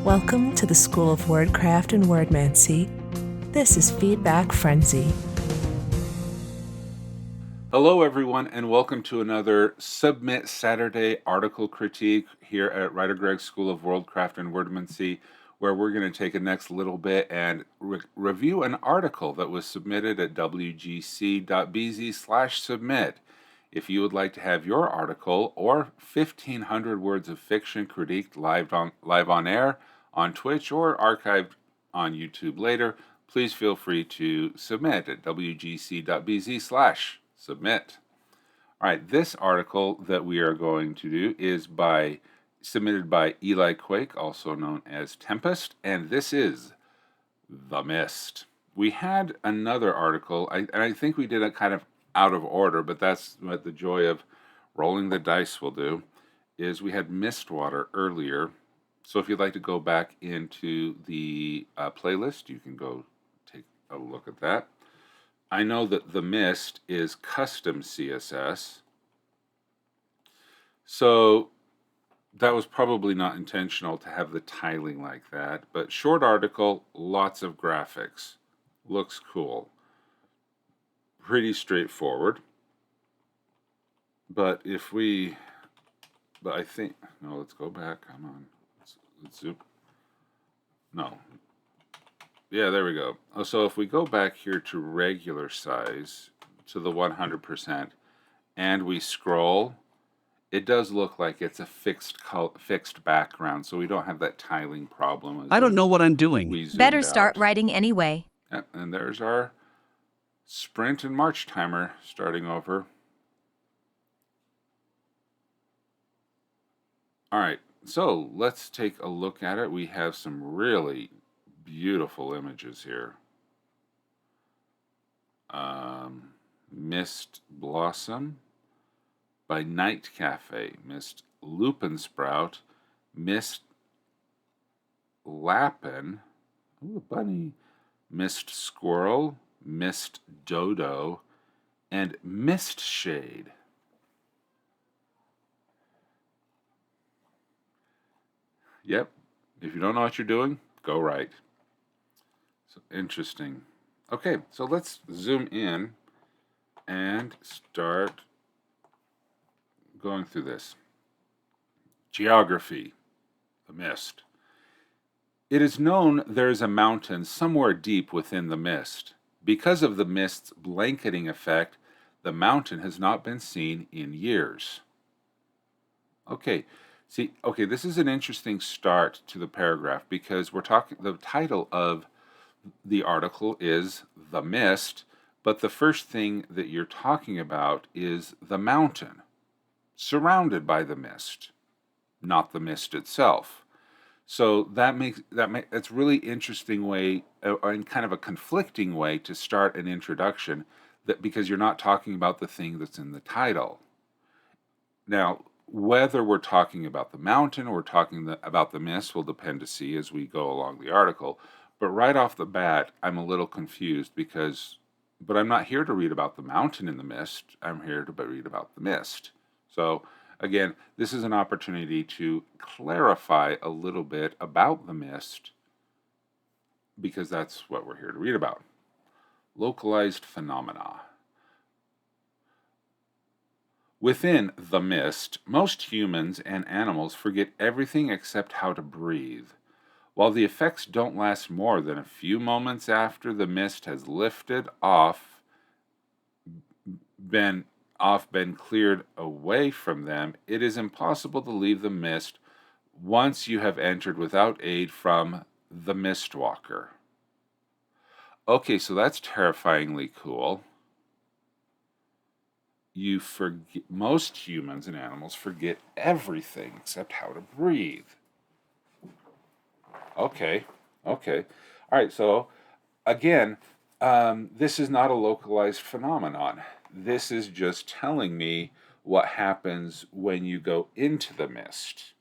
Welcome to the School of Wordcraft and Worldmancy. This is Feedback Frenzy. Hello everyone, and welcome to another Submit Saturday article critique here at WriterGreg School of Worldcraft and Worldmancy, where we're going to take a next little bit and review an article that was submitted at wgc.bz/submit. If you would like to have your article or 1,500 words of fiction critiqued live on air on Twitch or archived on YouTube later, please feel free to submit at wgc.bz/submit. All right, this article that we are going to do is submitted by EliKwake's, also known as Tempest, and this is The Mist. We had another article, and I think we did it kind of out of order, but that's what the joy of rolling the dice will do, is we had Mistwater earlier. So if you'd like to go back into the playlist, you can go take a look at that. I know that The Mist is custom CSS, so that was probably not intentional to have the tiling like that, but short article, lots of graphics, looks cool. Pretty straightforward, but let's go back, come on, let's zoom, no, yeah, there we go. So if we go back here to regular size, to the 100%, and we scroll, it does look like it's a fixed background, so we don't have that tiling problem. I don't know what I'm doing. Better start writing anyway. Yep, and there's our sprint and march timer starting over. All right, so let's take a look at it. We have some really beautiful images here. Mist Blossom by Night Cafe, Mist Lupin Sprout, Mist Lapin, ooh, bunny, Mist Squirrel, Mist Dodo, and Mist Shade. Yep, if you don't know what you're doing, go right. So interesting. Okay, so let's zoom in and start going through this. Geography, the mist. It is known there is a mountain somewhere deep within the mist. Because of the mist's blanketing effect, the mountain has not been seen in years. Okay, this is an interesting start to the paragraph because the title of the article is The Mist, but the first thing that you're talking about is the mountain, surrounded by the mist, not the mist itself. So that's really interesting way, and kind of a conflicting way to start an introduction, because you're not talking about the thing that's in the title. Now, whether we're talking about the mountain or we're talking about the mist will depend to see as we go along the article. But right off the bat, I'm a little confused but I'm not here to read about the mountain in the mist. I'm here to read about the mist. So again, this is an opportunity to clarify a little bit about the mist because that's what we're here to read about. Localized phenomena. Within the mist, most humans and animals forget everything except how to breathe. While the effects don't last more than a few moments after the mist has lifted been cleared away from them, it is impossible to leave the mist once you have entered without aid from the Mistwalker. Okay, so that's terrifyingly cool. Most humans and animals forget everything except how to breathe. Okay. All right, so again, this is not a localized phenomenon. This is just telling me what happens when you go into the mist.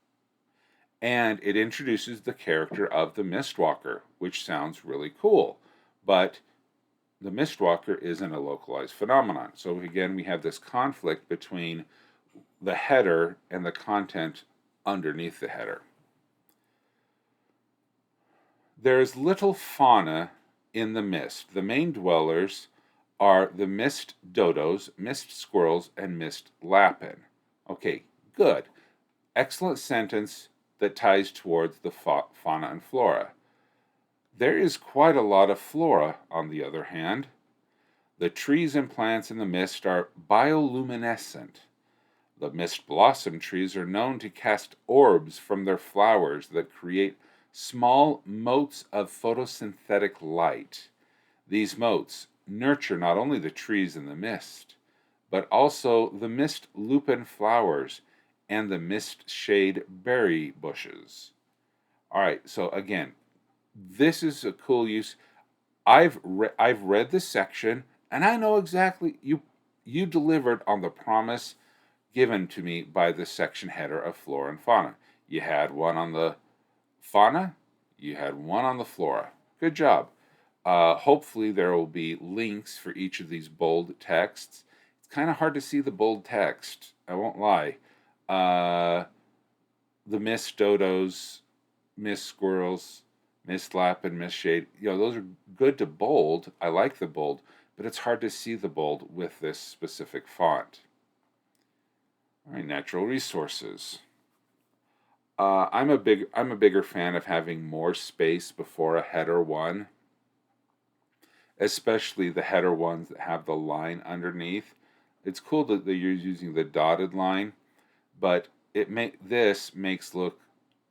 And it introduces the character of the Mistwalker, which sounds really cool. But the Mistwalker isn't a localized phenomenon. So again, we have this conflict between the header and the content underneath the header. There is little fauna in the mist. The main dwellers are the mist dodos, mist squirrels, and mist lapin. Okay, good. Excellent sentence that ties towards the fauna and flora. There is quite a lot of flora, on the other hand. The trees and plants in the mist are bioluminescent. The mist blossom trees are known to cast orbs from their flowers that create small motes of photosynthetic light. These motes nurture not only the trees in the mist, but also the mist lupin flowers and the mist shade berry bushes. All right, so again, this is a cool use. I've read this section, and I know exactly you delivered on the promise given to me by the section header of flora and fauna. You had one on the fauna, you had one on the flora. Good job. Hopefully there will be links for each of these bold texts. It's kind of hard to see the bold text, I won't lie. The mist dodos, mist squirrels, mist lapin, mist shade, those are good to bold. I like the bold, but it's hard to see the bold with this specific font. All right, natural resources. I'm a bigger fan of having more space before a header one, especially the header ones that have the line underneath. It's cool that you're using the dotted line, but this makes look.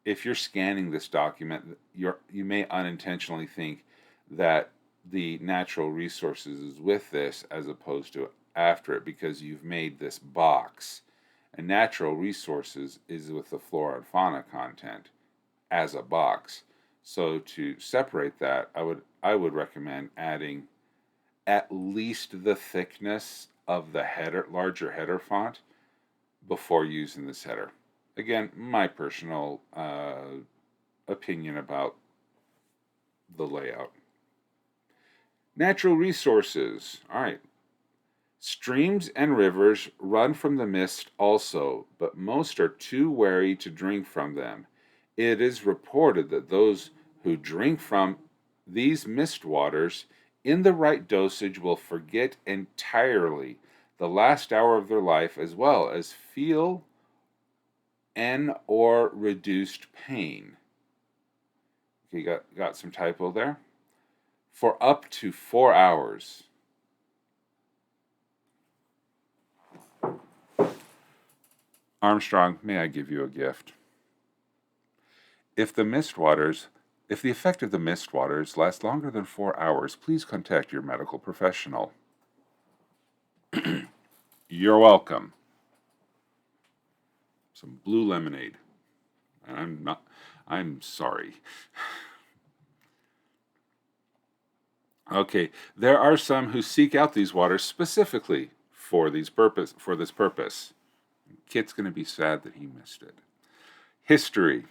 If you're scanning this document, you may unintentionally think that the natural resources is with this as opposed to after it, because you've made this box. And natural resources is with the flora and fauna content as a box. So to separate that, I would recommend adding at least the thickness of the larger header font before using this header. Again, my personal opinion about the layout. Natural resources. All right. Streams and rivers run from the mist also, but most are too wary to drink from them. It is reported that those who drink from these mist waters in the right dosage will forget entirely the last hour of their life, as well as feel or reduced pain. Okay, got some typo there. For up to 4 hours. Armstrong, may I give you a gift? If the effect of the mist waters lasts longer than 4 hours, please contact your medical professional. You're welcome. Some blue lemonade. I'm sorry. Okay, there are some who seek out these waters specifically for this purpose. Kit's going to be sad that he missed it. History.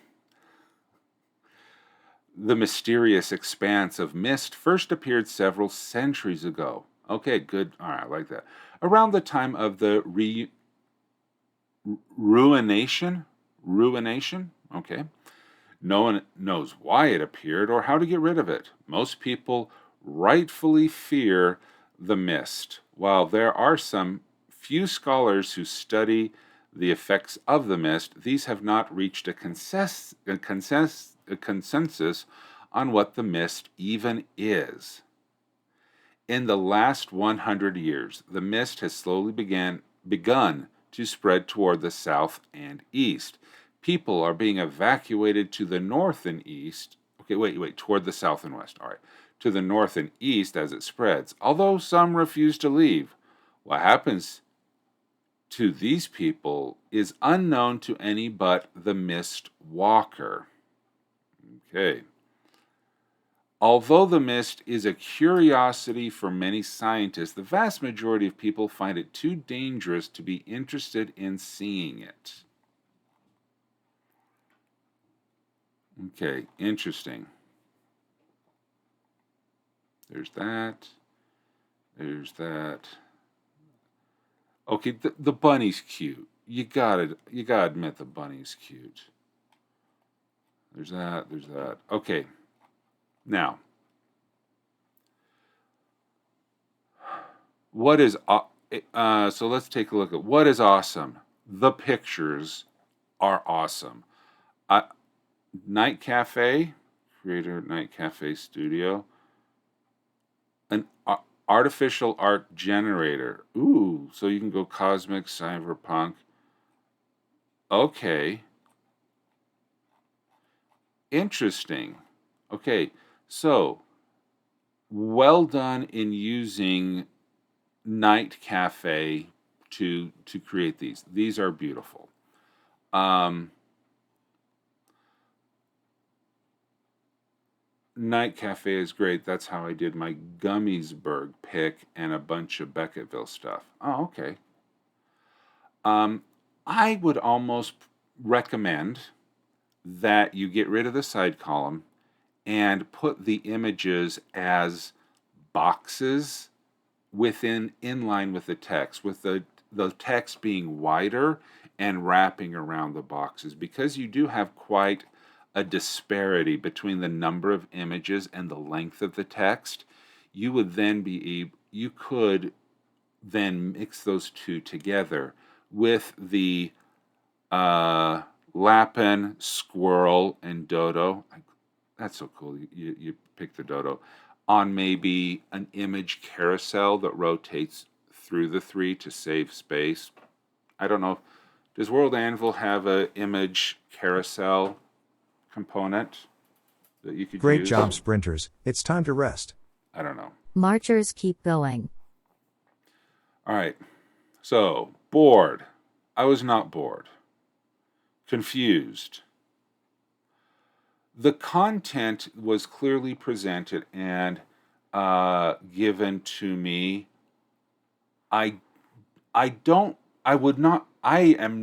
The mysterious expanse of mist first appeared several centuries ago. Okay, good. All right, I like that. Around the time of the ruination. Okay. No one knows why it appeared or how to get rid of it. Most people rightfully fear the mist, while there are some few scholars who study the effects of the mist. These have not reached a consensus on what the mist even is. In the last 100 years, the mist has slowly begun to spread toward the south and east. People are being evacuated to the north and east. Okay, wait, toward the south and west. All right. To the north and east as it spreads, although some refuse to leave. What happens to these people is unknown to any but the mist walker. Okay. Although the mist is a curiosity for many scientists, the vast majority of people find it too dangerous to be interested in seeing it. Okay, interesting. There's that. Okay, the bunny's cute. You gotta admit the bunny's cute. There's that. Okay. Now, what is so let's take a look at what is awesome. The pictures are awesome. Night Cafe, Creator Night Cafe Studio, an artificial art generator. Ooh, so you can go cosmic, cyberpunk. Okay. Interesting. Okay, so well done in using Night Cafe to create these. These are beautiful. Night Cafe is great. That's how I did my Gummiesburg pick and a bunch of Becketville stuff. Oh, okay. I would almost recommend that you get rid of the side column and put the images as boxes in line with the text, with the text being wider and wrapping around the boxes, because you do have quite a disparity between the number of images and the length of the text. You could then mix those two together with the Lapin, squirrel, and dodo. That's so cool. You pick the dodo on maybe an image carousel that rotates through the three to save space. I don't know. Does World Anvil have an image carousel component that you could Great use? job, sprinters. It's time to rest. I don't know. Marchers keep going. All right. So, bored. I was not bored. Confused. The content was clearly presented and given to me. I am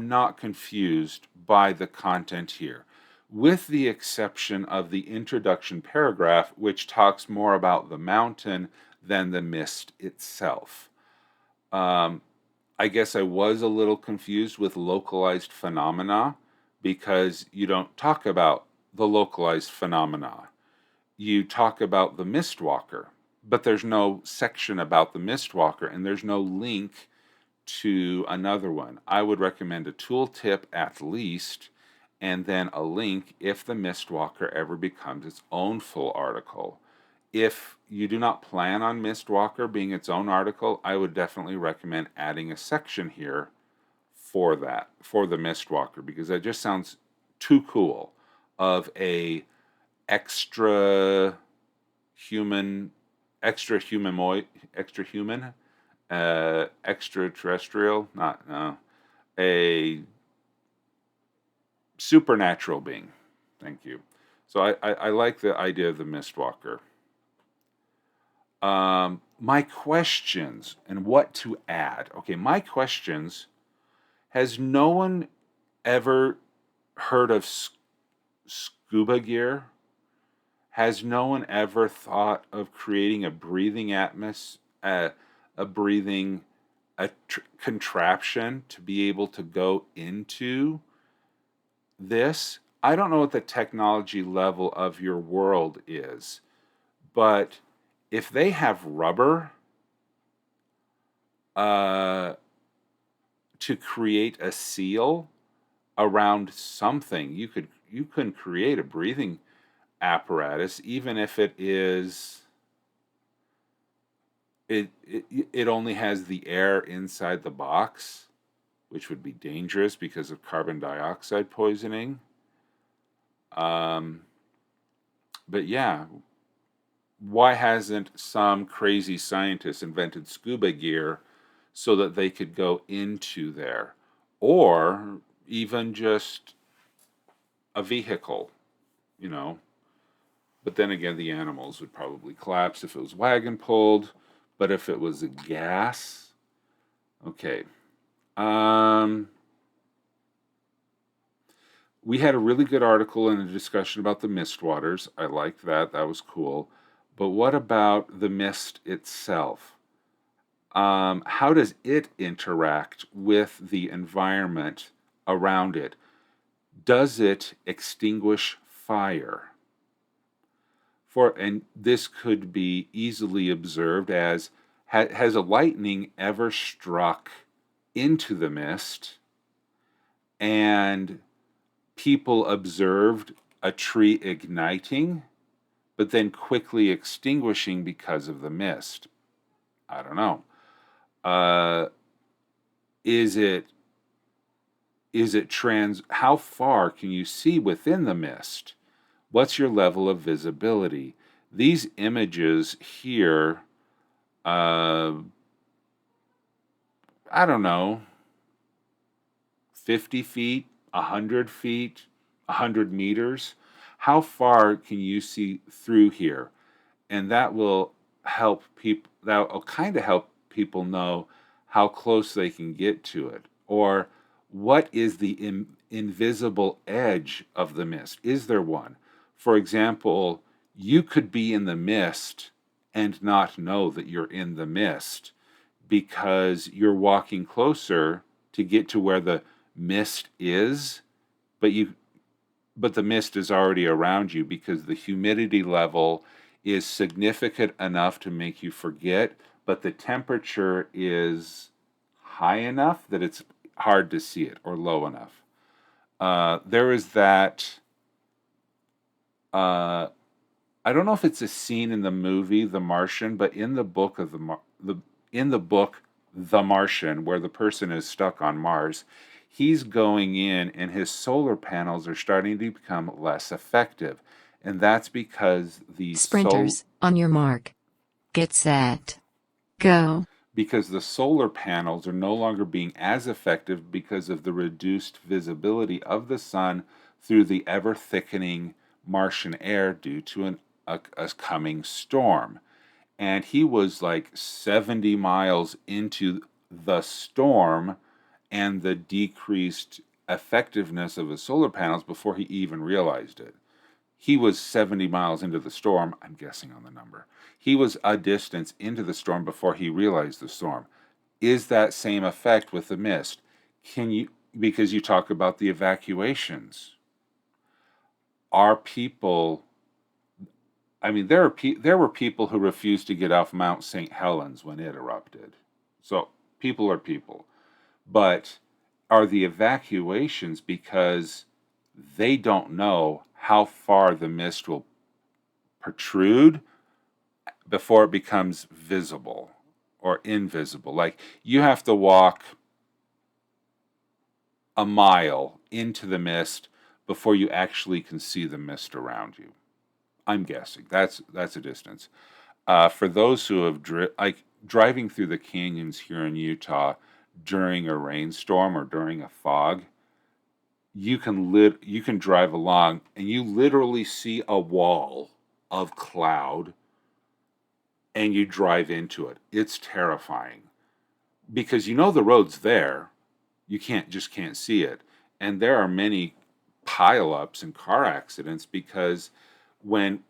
not confused by the content here, with the exception of the introduction paragraph, which talks more about the mountain than the mist itself. I guess I was a little confused with localized phenomena, because you don't talk about the localized phenomena. You talk about the Mistwalker, but there's no section about the Mistwalker, and there's no link to another one. I would recommend a tooltip at least, and then a link if the Mistwalker ever becomes its own full article. If you do not plan on Mistwalker being its own article, I would definitely recommend adding a section here for that, for the Mistwalker, because that just sounds too cool, of a extra human, extraterrestrial, not, no, a supernatural being. Thank you. So I like the idea of the Mistwalker. My questions and what to add. Okay, my questions. Has no one ever heard of scuba gear? Has no one ever thought of creating a breathing contraption to be able to go into this? I don't know what the technology level of your world is, but if they have rubber to create a seal around something, you can create a breathing apparatus, even if it only has the air inside the box, which would be dangerous because of carbon dioxide poisoning. But yeah, why hasn't some crazy scientist invented scuba gear so that they could go into there? Or even just a vehicle, But then again, the animals would probably collapse if it was wagon pulled. But if it was a gas, okay. We had a really good article and a discussion about the mist waters. I liked that. That was cool. But what about the mist itself? How does it interact with the environment around it? Does it extinguish fire? And this could be easily observed as, has a lightning ever struck into the mist and people observed a tree igniting but then quickly extinguishing because of the mist? I don't know. Is it how far can you see within the mist? What's your level of visibility? These images here, I don't know, 50 feet, 100 feet, 100 meters. How far can you see through here? And that will help people, that will kind of help people know how close they can get to it. Or what is the invisible edge of the mist? Is there one? For example, you could be in the mist and not know that you're in the mist because you're walking closer to get to where the mist is, but the mist is already around you because the humidity level is significant enough to make you forget, but the temperature is high enough that it's hard to see it, or low enough. There is that. I don't know if it's a scene in the movie The Martian, but in the book of The Martian, where the person is stuck on Mars, he's going in and his solar panels are starting to become less effective. And that's because Sprinters, on your mark. Get set. Go. Because the solar panels are no longer being as effective because of the reduced visibility of the sun through the ever-thickening Martian air due to a coming storm. And he was like 70 miles into the storm and the decreased effectiveness of his solar panels before he even realized it. He was 70 miles into the storm, I'm guessing on the number. He was a distance into the storm before he realized the storm. Is that same effect with the mist? Because you talk about the evacuations. Are people, there were people who refused to get off Mount St. Helens when it erupted. So people are people. But are the evacuations because they don't know how far the mist will protrude before it becomes visible or invisible? Like, you have to walk a mile into the mist before you actually can see the mist around you. I'm guessing that's a distance. For those who have driving through the canyons here in Utah during a rainstorm or during a fog, you can drive along and you literally see a wall of cloud and you drive into it. It's terrifying because the road's there. You can't see it. And there are many pileups and car accidents because when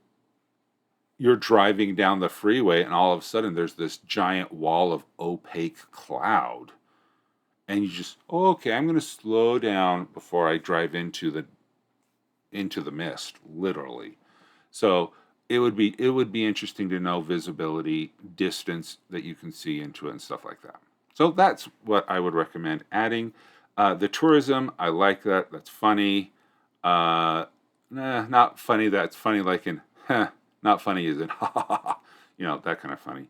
you're driving down the freeway and all of a sudden there's this giant wall of opaque cloud. And you just, okay, I'm going to slow down before I drive into the mist, literally. So it would be interesting to know visibility, distance that you can see into it and stuff like that. So that's what I would recommend adding. The tourism, I like that. That's funny. Not funny. That's funny like in, not funny as in, ha ha ha, that kind of funny.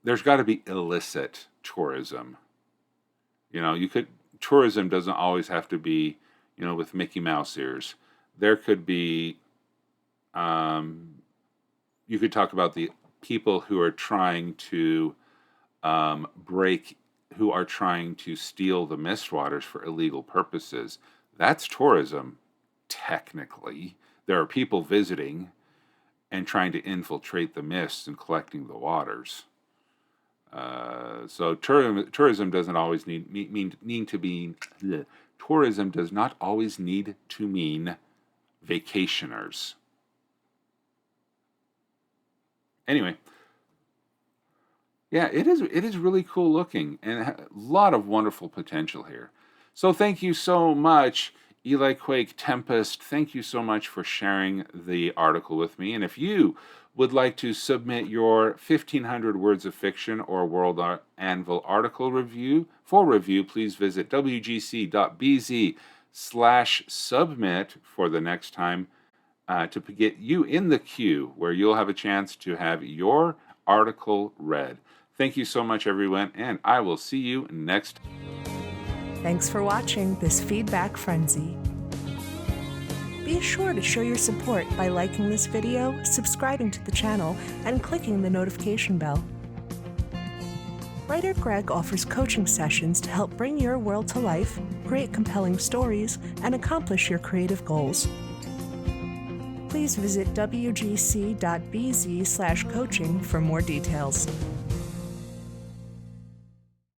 There's got to be illicit tourism. Tourism doesn't always have to be, with Mickey Mouse ears. There could be, you could talk about the people who are trying to who are trying to steal the mist waters for illegal purposes. That's tourism, technically. There are people visiting and trying to infiltrate the mists and collecting the waters. So tourism doesn't always tourism does not always need to mean vacationers. Anyway, yeah, it is really cool looking and a lot of wonderful potential here. So thank you so much. EliKwake Tempest, thank you so much for sharing the article with me. And if you would like to submit your 1,500 words of fiction or World Anvil article review for review, please visit wgc.bz/submit for the next time to get you in the queue where you'll have a chance to have your article read. Thank you so much, everyone, and I will see you next time. Thanks for watching this Feedback Frenzy. Be sure to show your support by liking this video, subscribing to the channel, and clicking the notification bell. WriterGreg offers coaching sessions to help bring your world to life, create compelling stories, and accomplish your creative goals. Please visit wgc.bz/coaching for more details.